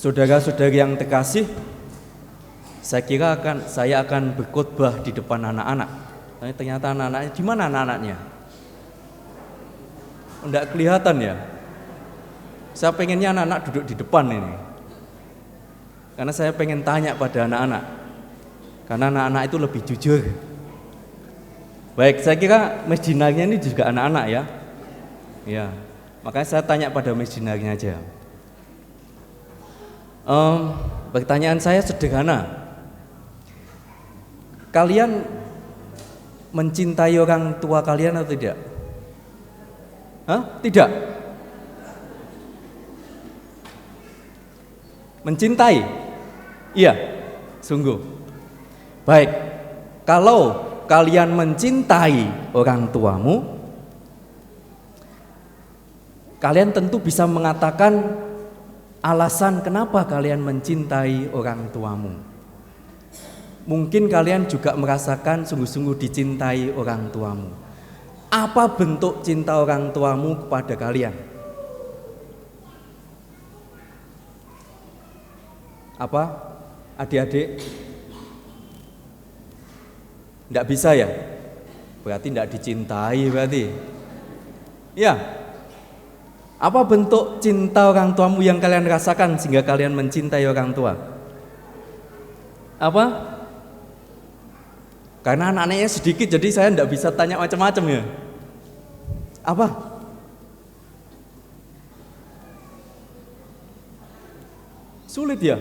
Saudara-saudari yang terkasih, saya akan berkhotbah di depan anak-anak. Tapi ternyata anak-anaknya, di mana anak-anaknya? Enggak kelihatan ya. Saya pengennya anak-anak duduk di depan ini. Karena saya pengen tanya pada anak-anak. Karena anak-anak itu lebih jujur. Baik, saya kira mesjinarnya ini juga anak-anak ya. Ya, makanya saya tanya pada mesjinarnya aja. Pertanyaan saya sederhana. Kalian mencintai orang tua kalian atau tidak? Tidak? Mencintai? Iya, sungguh. Baik, kalau kalian mencintai orang tuamu, kalian tentu bisa mengatakan alasan kenapa kalian mencintai orang tuamu. Mungkin kalian juga merasakan sungguh-sungguh dicintai orang tuamu. Apa bentuk cinta orang tuamu kepada kalian? Apa? Adik-adik? Tidak bisa ya? Berarti tidak dicintai berarti. Ya. Apa bentuk cinta orang tuamu yang kalian rasakan sehingga kalian mencintai orang tua? Apa? Karena anak-anaknya sedikit jadi saya tidak bisa tanya macam-macam ya. Apa? Sulit ya?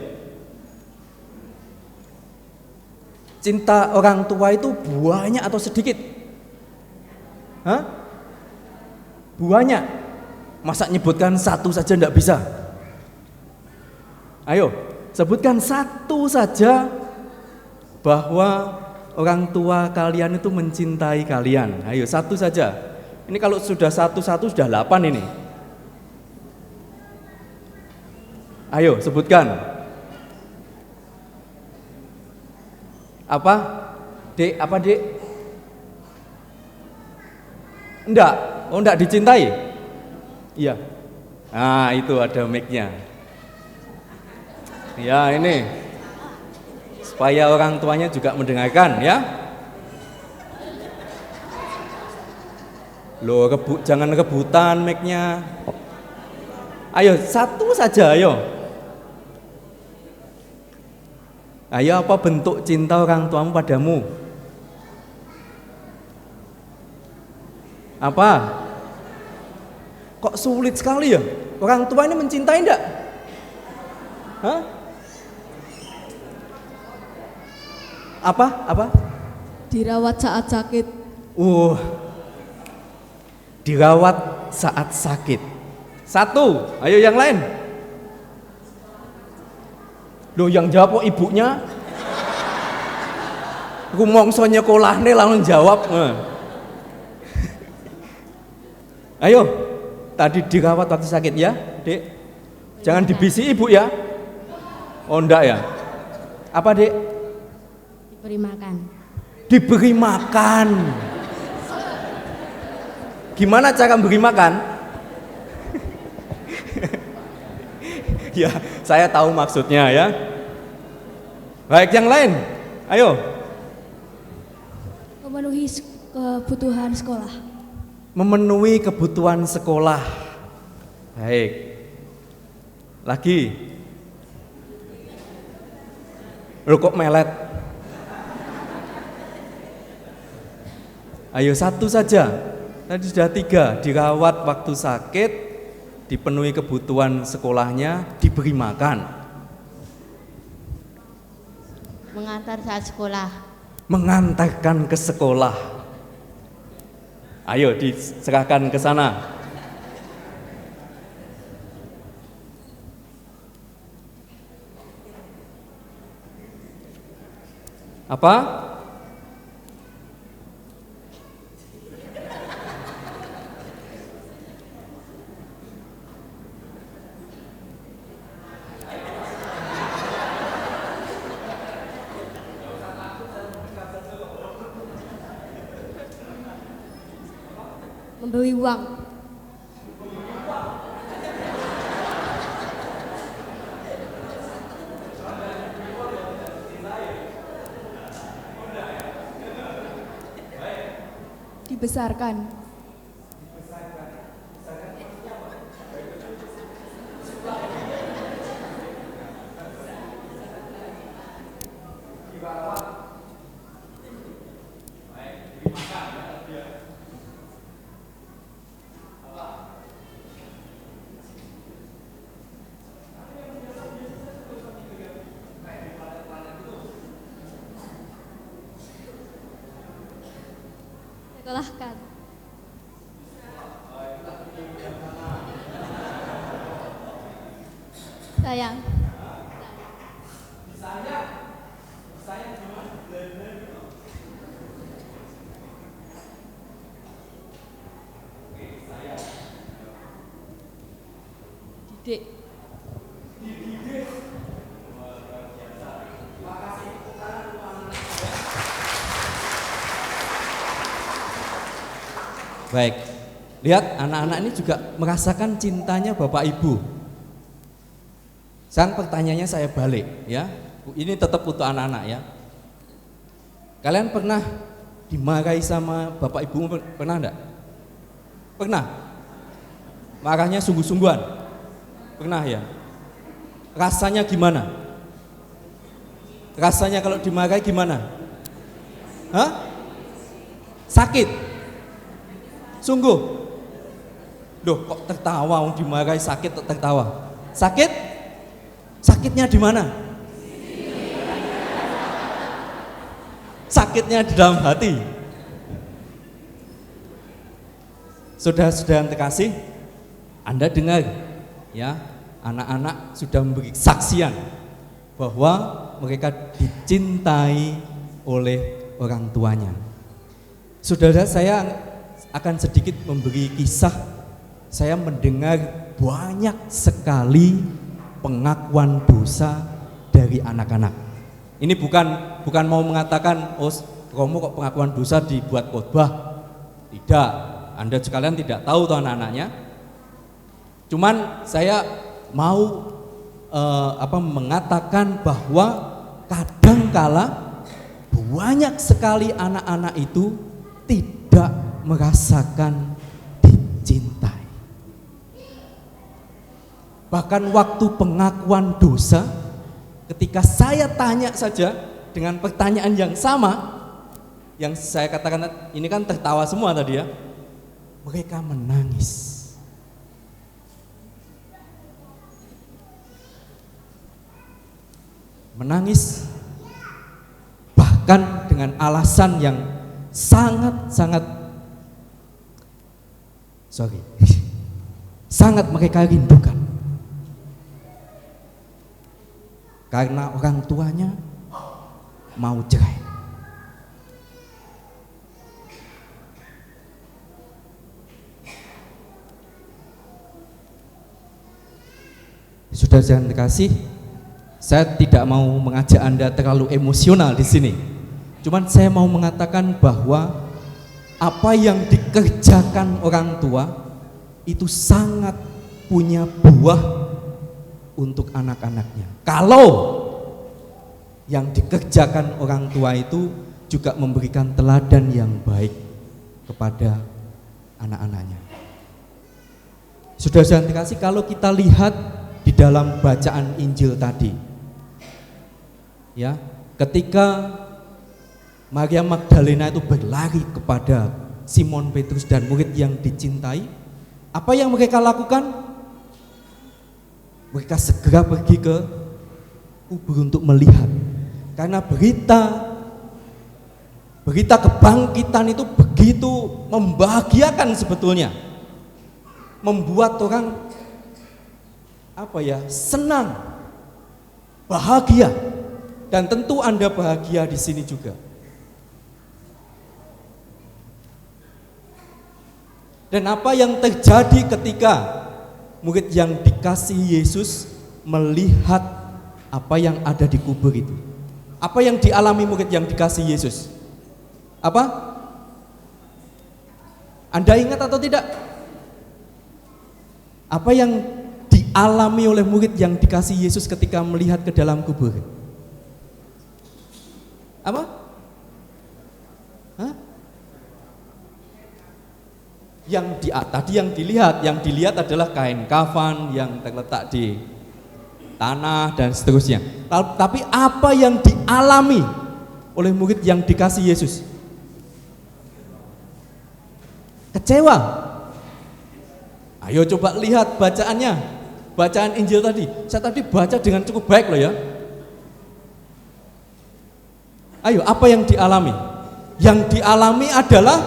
Cinta orang tua itu banyak atau sedikit? Banyak. Masa nyebutkan satu saja tidak bisa? Ayo, sebutkan satu saja bahwa orang tua kalian itu mencintai kalian. Ayo, satu saja. Ini kalau sudah satu-satu sudah 8 ini. Ayo, sebutkan. Apa? Dek, apa dek? Enggak, enggak dicintai? Iya. Nah, itu ada mic-nya. Ya, ini. Supaya orang tuanya juga mendengarkan ya. Loh, jangan rebutan mic-nya. Ayo, satu saja, ayo. Ayo, apa bentuk cinta orang tuamu padamu? Apa? Kok sulit sekali ya? Orang tua ini mencintai enggak? Apa? Dirawat saat sakit. Dirawat saat sakit. Satu, ayo yang lain. Loh, yang jawab kok ibunya? Rumongsonya kolahne langsung jawab. Ayo, tadi dirawat waktu sakit ya, Dek? Jangan dibisi ibu ya. Oh, enggak ya? Apa, Dek? Diberi makan. Diberi makan. Gimana cara memberi makan? Ya, saya tahu maksudnya ya. Baik, yang lain. Ayo. Memenuhi kebutuhan sekolah. Memenuhi kebutuhan sekolah. Baik. Lagi. Loh, kok melet? Ayo, satu saja. Tadi sudah 3. Dirawat waktu sakit, dipenuhi kebutuhan sekolahnya, diberi makan. Mengantar saat sekolah. Mengantarkan ke sekolah. Ayo, diserahkan ke sana. Apa? Memberi uang. Dibesarkan. Sekolahkan. Sayang. Didik. Baik, lihat anak-anak ini juga merasakan cintanya Bapak Ibu. Sekarang pertanyaannya saya balik ya. Ini tetap untuk anak-anak ya. Kalian pernah dimarahi sama Bapak Ibu, pernah enggak? Pernah? Marahnya sungguh-sungguhan? Pernah ya? Rasanya gimana? Rasanya kalau dimarahi gimana? Hah? Sakit? Sungguh? Loh kok tertawa, dimarahi sakit tertawa? Sakit? Sakitnya di mana? Sakitnya di dalam hati. Saudara-saudara yang terkasih, Anda dengar ya, anak-anak sudah memberi kesaksian bahwa mereka dicintai oleh orang tuanya. Saudara, saya akan sedikit memberi kisah. Saya mendengar banyak sekali pengakuan dosa dari anak-anak. Ini bukan mau mengatakan, oh Romo kok pengakuan dosa dibuat khotbah. Tidak, Anda sekalian tidak tahu tuh anak-anaknya. Cuman saya mau mengatakan bahwa kadangkala banyak sekali anak-anak itu tidak merasakan dicintai. Bahkan waktu pengakuan dosa, ketika saya tanya saja dengan pertanyaan yang sama, yang saya katakan ini kan tertawa semua tadi ya, mereka menangis. Menangis bahkan dengan alasan yang sangat mereka rindukan, karena orang tuanya mau cerai. Sudah jangan terkasih, saya tidak mau mengajak Anda terlalu emosional di sini. Cuman saya mau mengatakan bahwa apa yang dikerjakan orang tua itu sangat punya buah untuk anak-anaknya. Kalau yang dikerjakan orang tua itu juga memberikan teladan yang baik kepada anak-anaknya. Sudah jangan dikasih, kalau kita lihat di dalam bacaan Injil tadi, ya, ketika Maria Magdalena itu berlari kepada Simon Petrus dan murid yang dicintai, apa yang mereka lakukan? Mereka segera pergi ke kubur untuk melihat, karena berita kebangkitan itu begitu membahagiakan sebetulnya, membuat orang senang, bahagia, dan tentu Anda bahagia di sini juga. Dan apa yang terjadi ketika murid yang dikasihi Yesus melihat apa yang ada di kubur itu? Apa yang dialami murid yang dikasihi Yesus? Apa? Anda ingat atau tidak? Apa yang dialami oleh murid yang dikasihi Yesus ketika melihat ke dalam kubur? Apa? Hah? Tadi yang dilihat adalah kain kafan yang terletak di tanah dan seterusnya. Tapi apa yang dialami oleh murid yang dikasih Yesus? Kecewa. Ayo coba lihat bacaannya, bacaan Injil tadi. Saya tadi baca dengan cukup baik loh ya. Ayo, apa yang dialami? Yang dialami adalah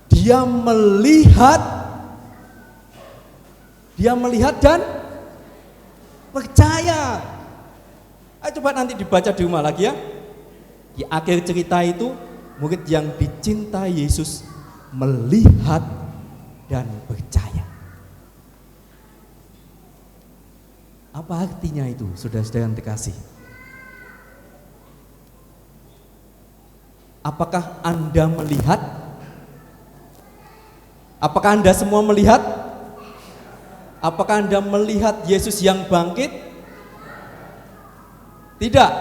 dia melihat dan percaya. Ayo coba nanti dibaca di rumah lagi ya. Di akhir cerita itu, murid yang dicintai Yesus melihat dan percaya. Apa artinya itu, saudara-saudara yang terkasih? Apakah Anda melihat? Apakah Anda semua melihat? Apakah Anda melihat Yesus yang bangkit? Tidak.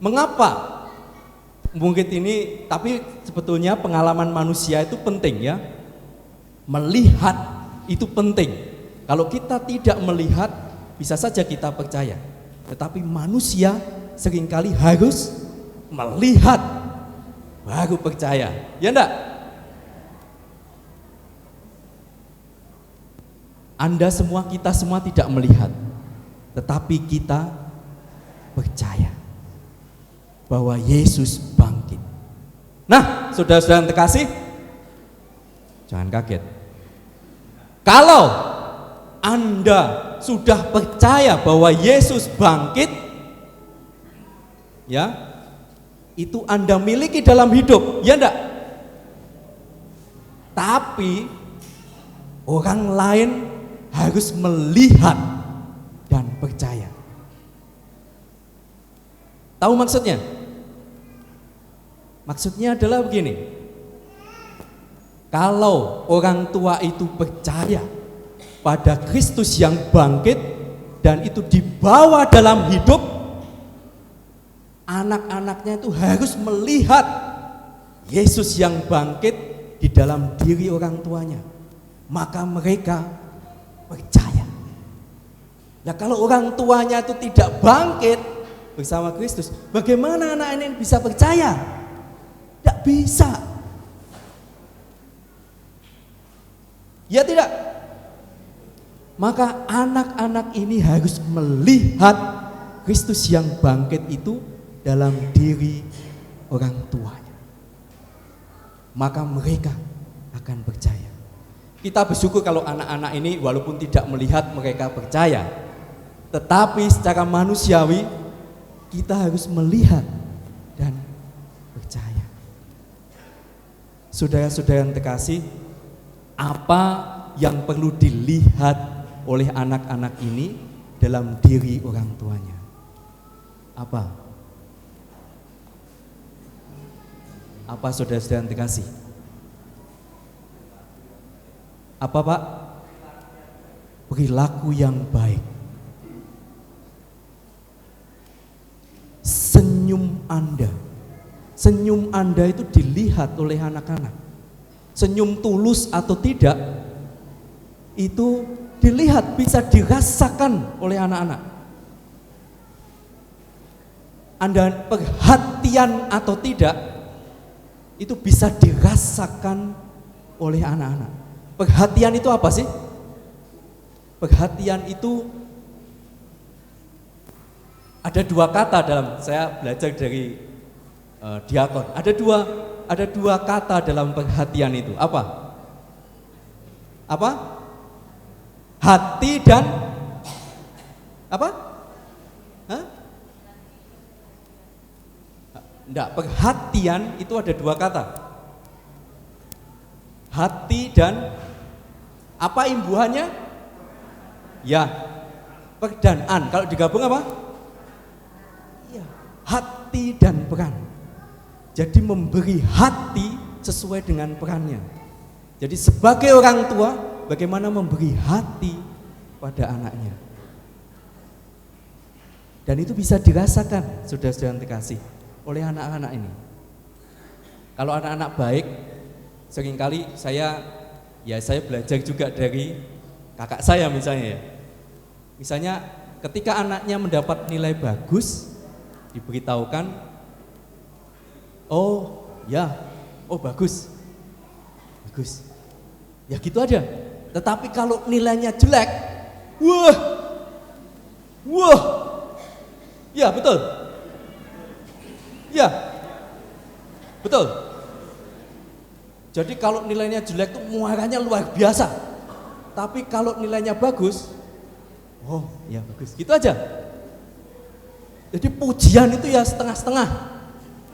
Mengapa? Mungkin ini, tapi sebetulnya pengalaman manusia itu penting ya. Melihat itu penting. Kalau kita tidak melihat, bisa saja kita percaya. Tetapi manusia seringkali harus melihat baru percaya. Ya enggak? Anda semua, kita semua tidak melihat, tetapi kita percaya bahwa Yesus bangkit. Nah, saudara-saudara yang terkasih, jangan kaget. Kalau Anda sudah percaya bahwa Yesus bangkit, ya, itu Anda miliki dalam hidup, ya enggak? Tapi orang lain harus melihat dan percaya. Tahu maksudnya? Maksudnya adalah begini. Kalau orang tua itu percaya pada Kristus yang bangkit dan itu dibawa dalam hidup, anak-anaknya itu harus melihat Yesus yang bangkit di dalam diri orang tuanya. Maka mereka percaya. Ya kalau orang tuanya itu tidak bangkit bersama Kristus, bagaimana anak ini bisa percaya? Tidak bisa. Ya tidak. Maka anak-anak ini harus melihat Kristus yang bangkit itu dalam diri orang tuanya. Maka mereka akan percaya. Kita bersyukur kalau anak-anak ini walaupun tidak melihat mereka percaya. Tetapi secara manusiawi kita harus melihat dan percaya. Saudara-saudara yang terkasih, apa yang perlu dilihat oleh anak-anak ini dalam diri orang tuanya? Apa? Apa saudara-saudara yang terkasih? Apa Pak? Perilaku yang baik. Senyum Anda itu dilihat oleh anak-anak. Senyum tulus atau tidak itu dilihat, bisa dirasakan oleh anak-anak. Anda perhatian atau tidak itu bisa dirasakan oleh anak-anak. Perhatian itu apa sih? Perhatian itu ada dua kata dalam, saya belajar dari diakon. Ada dua kata dalam perhatian itu. Apa? Apa? Hati dan apa? Hah? Enggak, perhatian itu ada dua kata. Hati dan apa imbuhannya? Ya, perdanaan. Kalau digabung apa? Ya, hati dan peran. Jadi memberi hati sesuai dengan perannya. Jadi sebagai orang tua, bagaimana memberi hati pada anaknya. Dan itu bisa dirasakan, saudara-saudara yang terkasih, oleh anak-anak ini. Kalau anak-anak baik, Seringkali saya belajar juga dari kakak saya misalnya ya. Misalnya ketika anaknya mendapat nilai bagus, diberitahukan, oh ya, oh bagus, ya gitu aja. Tetapi kalau nilainya jelek, wah, ya betul, ya betul. Jadi kalau nilainya jelek tuh muaranya luar biasa. Tapi kalau nilainya bagus, oh ya bagus, gitu aja. Jadi pujian itu ya setengah-setengah.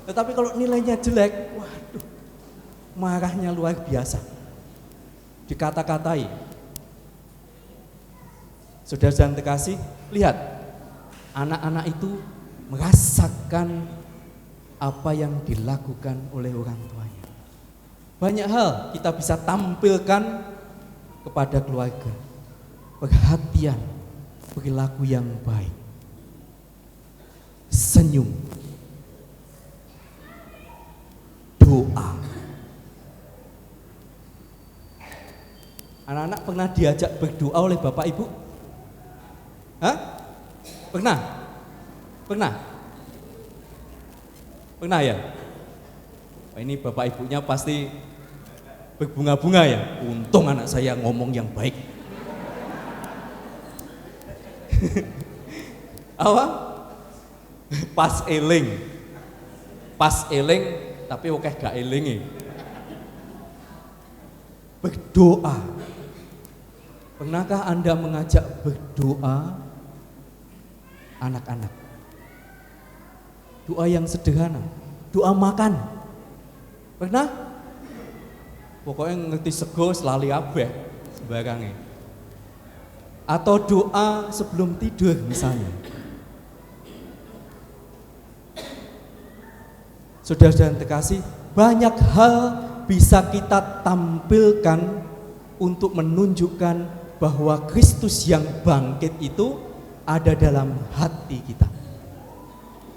Tetapi kalau nilainya jelek, waduh, marahnya luar biasa. Dikata-katai. Saudara-saudara terkasih, lihat, anak-anak itu merasakan apa yang dilakukan oleh orang tuanya. Banyak hal kita bisa tampilkan kepada keluarga. Perhatian, perilaku yang baik, senyum, doa. Anak-anak pernah diajak berdoa oleh bapak ibu? Hah? Pernah? Pernah ya? Ini bapak ibunya pasti berbunga-bunga ya. Untung anak saya ngomong yang baik. Apa? Pas eling, tapi oke gak elingi. Berdoa. Pernahkah Anda mengajak berdoa anak-anak? Doa yang sederhana, doa makan. Pernah? Pokoknya ngerti sego selali abeh sembarangnya. Atau doa sebelum tidur misalnya. Saudara-saudara terkasih, banyak hal bisa kita tampilkan untuk menunjukkan bahwa Kristus yang bangkit itu ada dalam hati kita.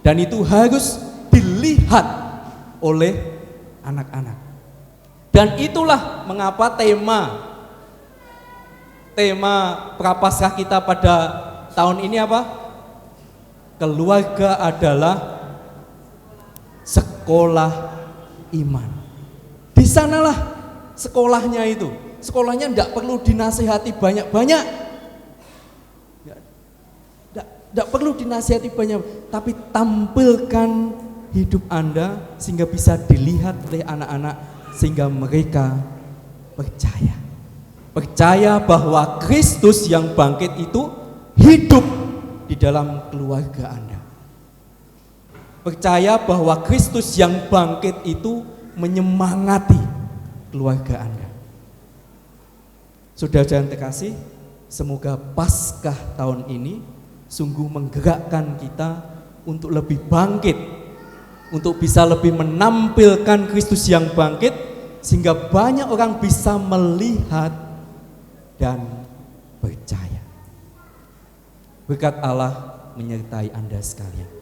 Dan itu harus dilihat oleh anak-anak. Dan itulah mengapa tema Prapaskah kita pada tahun ini apa? Keluarga adalah sekolah iman. Di sanalah sekolahnya itu. Sekolahnya tidak perlu dinasihati banyak-banyak. Tidak perlu dinasihati banyak, tapi tampilkan hidup Anda sehingga bisa dilihat oleh anak-anak, sehingga mereka percaya bahwa Kristus yang bangkit itu hidup di dalam keluarga Anda. Percaya bahwa Kristus yang bangkit itu menyemangati keluarga Anda. Saudara-saudara terkasih, semoga Paskah tahun ini sungguh menggerakkan kita untuk lebih bangkit, untuk bisa lebih menampilkan Kristus yang bangkit, sehingga banyak orang bisa melihat dan percaya. Berkat Allah menyertai Anda sekalian.